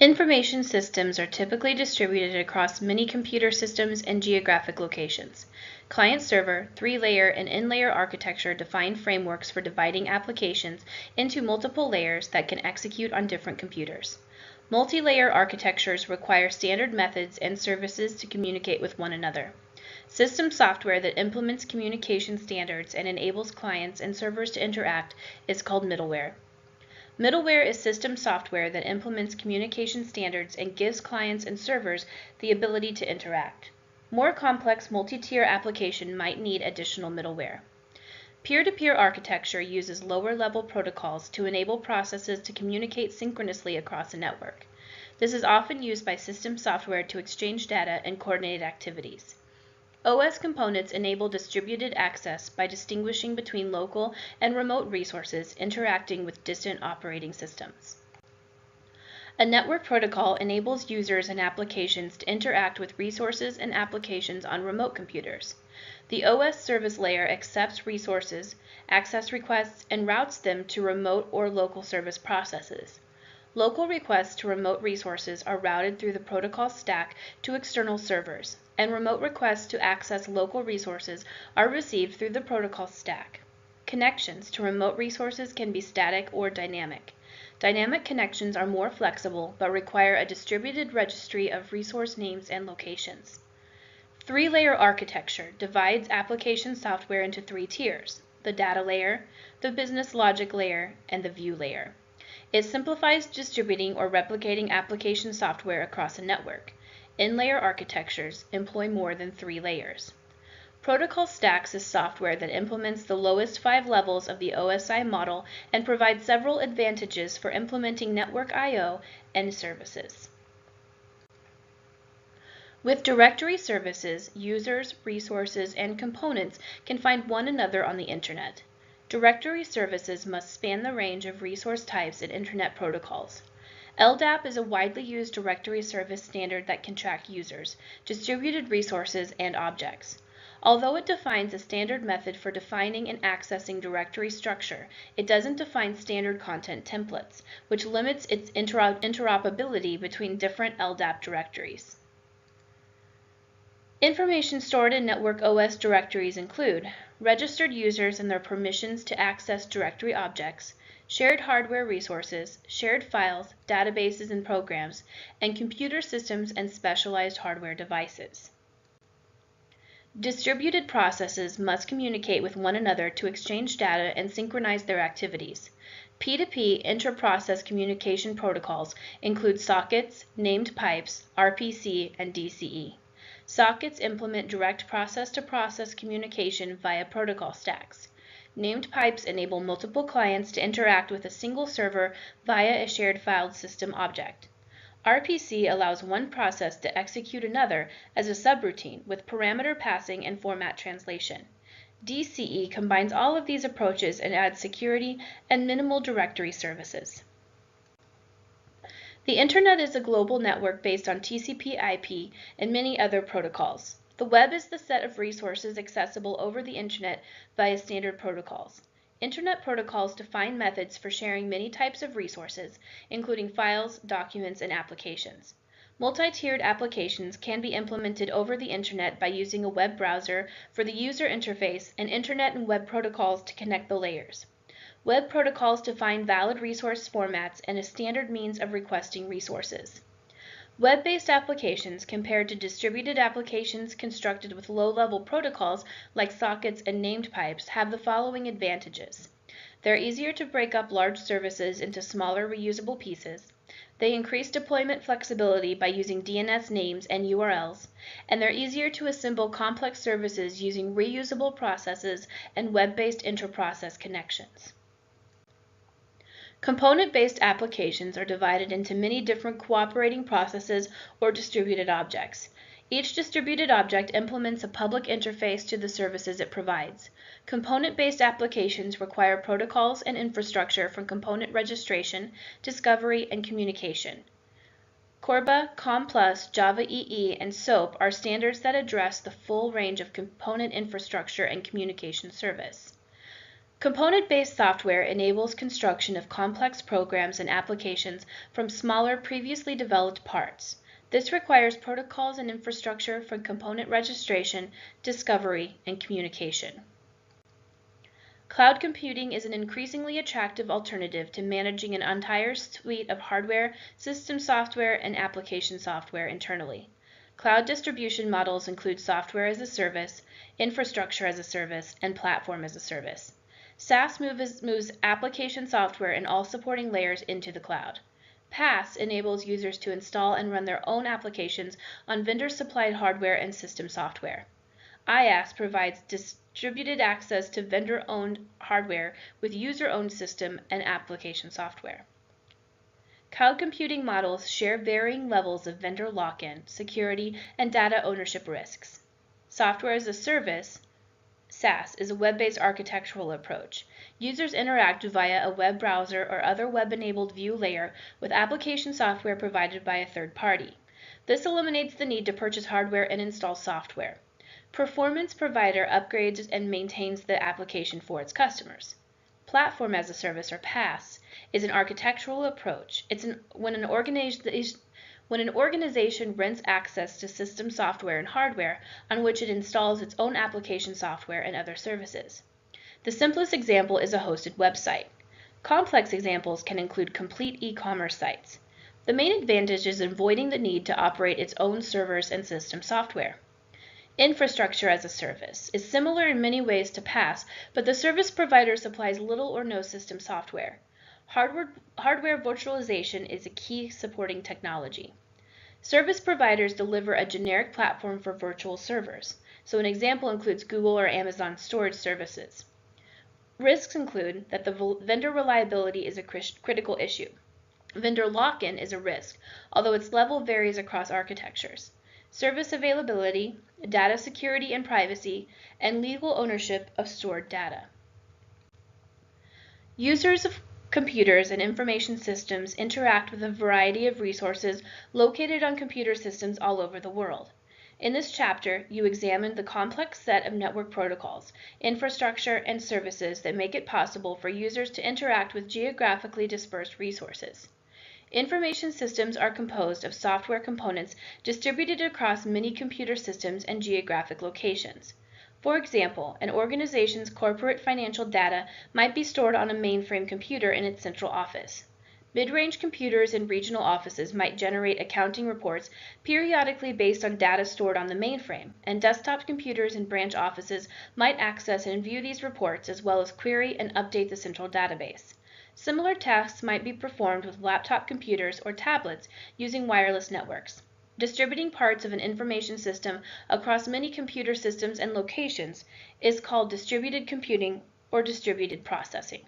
Information systems are typically distributed across many computer systems and geographic locations. Client-server, three-layer, and n-layer architecture define frameworks for dividing applications into multiple layers that can execute on different computers. Multi-layer architectures require standard methods and services to communicate with one another. System software that implements communication standards and enables clients and servers to interact is called middleware. Middleware is system software that implements communication standards and gives clients and servers the ability to interact. More complex multi-tier application might need additional middleware. Peer-to-peer architecture uses lower-level protocols to enable processes to communicate synchronously across a network. This is often used by system software to exchange data and coordinate activities. OS components enable distributed access by distinguishing between local and remote resources interacting with distant operating systems. A network protocol enables users and applications to interact with resources and applications on remote computers. The OS service layer accepts resources, access requests, and routes them to remote or local service processes. Local requests to remote resources are routed through the protocol stack to external servers, and remote requests to access local resources are received through the protocol stack. Connections to remote resources can be static or dynamic. Dynamic connections are more flexible but require a distributed registry of resource names and locations. Three-layer architecture divides application software into three tiers: the data layer, the business logic layer, and the view layer. It simplifies distributing or replicating application software across a network. N-layer architectures employ more than 3 layers. Protocol Stacks is software that implements the lowest 5 levels of the OSI model and provides several advantages for implementing network I/O and services. With directory services, users, resources, and components can find one another on the Internet. Directory services must span the range of resource types and Internet protocols. LDAP is a widely used directory service standard that can track users, distributed resources, and objects. Although it defines a standard method for defining and accessing directory structure, it doesn't define standard content templates, which limits its interoperability between different LDAP directories. Information stored in Network OS directories include registered users and their permissions to access directory objects, shared hardware resources, shared files, databases and programs, and computer systems and specialized hardware devices. Distributed processes must communicate with one another to exchange data and synchronize their activities. P2P inter-process communication protocols include sockets, named pipes, RPC, and DCE. Sockets implement direct process-to-process communication via protocol stacks. Named pipes enable multiple clients to interact with a single server via a shared file system object. RPC allows one process to execute another as a subroutine with parameter passing and format translation. DCE combines all of these approaches and adds security and minimal directory services. The Internet is a global network based on TCP/IP and many other protocols. The web is the set of resources accessible over the Internet via standard protocols. Internet protocols define methods for sharing many types of resources, including files, documents, and applications. Multi-tiered applications can be implemented over the Internet by using a web browser for the user interface and Internet and web protocols to connect the layers. Web protocols define valid resource formats and a standard means of requesting resources. Web-based applications compared to distributed applications constructed with low-level protocols like sockets and named pipes have the following advantages. They're easier to break up large services into smaller reusable pieces. They increase deployment flexibility by using DNS names and URLs, and they're easier to assemble complex services using reusable processes and web-based inter-process connections. Component-based applications are divided into many different cooperating processes or distributed objects. Each distributed object implements a public interface to the services it provides. Component-based applications require protocols and infrastructure for component registration, discovery, and communication. Corba, COM+, Java EE, and SOAP are standards that address the full range of component infrastructure and communication service. Component-based software enables construction of complex programs and applications from smaller, previously developed parts. This requires protocols and infrastructure for component registration, discovery, and communication. Cloud computing is an increasingly attractive alternative to managing an entire suite of hardware, system software, and application software internally. Cloud distribution models include software as a service, infrastructure as a service, and platform as a service. SaaS moves application software and all supporting layers into the cloud. PaaS enables users to install and run their own applications on vendor-supplied hardware and system software. IaaS provides distributed access to vendor-owned hardware with user-owned system and application software. Cloud computing models share varying levels of vendor lock-in, security, and data ownership risks. Software as a service, SaaS, is a web-based architectural approach. Users interact via a web browser or other web-enabled view layer with application software provided by a third party. This eliminates the need to purchase hardware and install software. Performance provider upgrades and maintains the application for its customers. Platform as a service, or PaaS, is an architectural approach. When an organization rents access to system software and hardware on which it installs its own application software and other services. The simplest example is a hosted website. Complex examples can include complete e-commerce sites. The main advantage is avoiding the need to operate its own servers and system software. Infrastructure as a service is similar in many ways to PaaS, but the service provider supplies little or no system software. Hardware virtualization is a key supporting technology. Service providers deliver a generic platform for virtual servers, so an example includes Google or Amazon storage services. Risks include that the vendor reliability is a critical issue. Vendor lock-in is a risk, although its level varies across architectures. Service availability, data security and privacy, and legal ownership of stored data. Users of computers and information systems interact with a variety of resources located on computer systems all over the world. In this chapter, you examine the complex set of network protocols, infrastructure, and services that make it possible for users to interact with geographically dispersed resources. Information systems are composed of software components distributed across many computer systems and geographic locations. For example, an organization's corporate financial data might be stored on a mainframe computer in its central office. Mid-range computers in regional offices might generate accounting reports periodically based on data stored on the mainframe, and desktop computers in branch offices might access and view these reports as well as query and update the central database. Similar tasks might be performed with laptop computers or tablets using wireless networks. Distributing parts of an information system across many computer systems and locations is called distributed computing or distributed processing.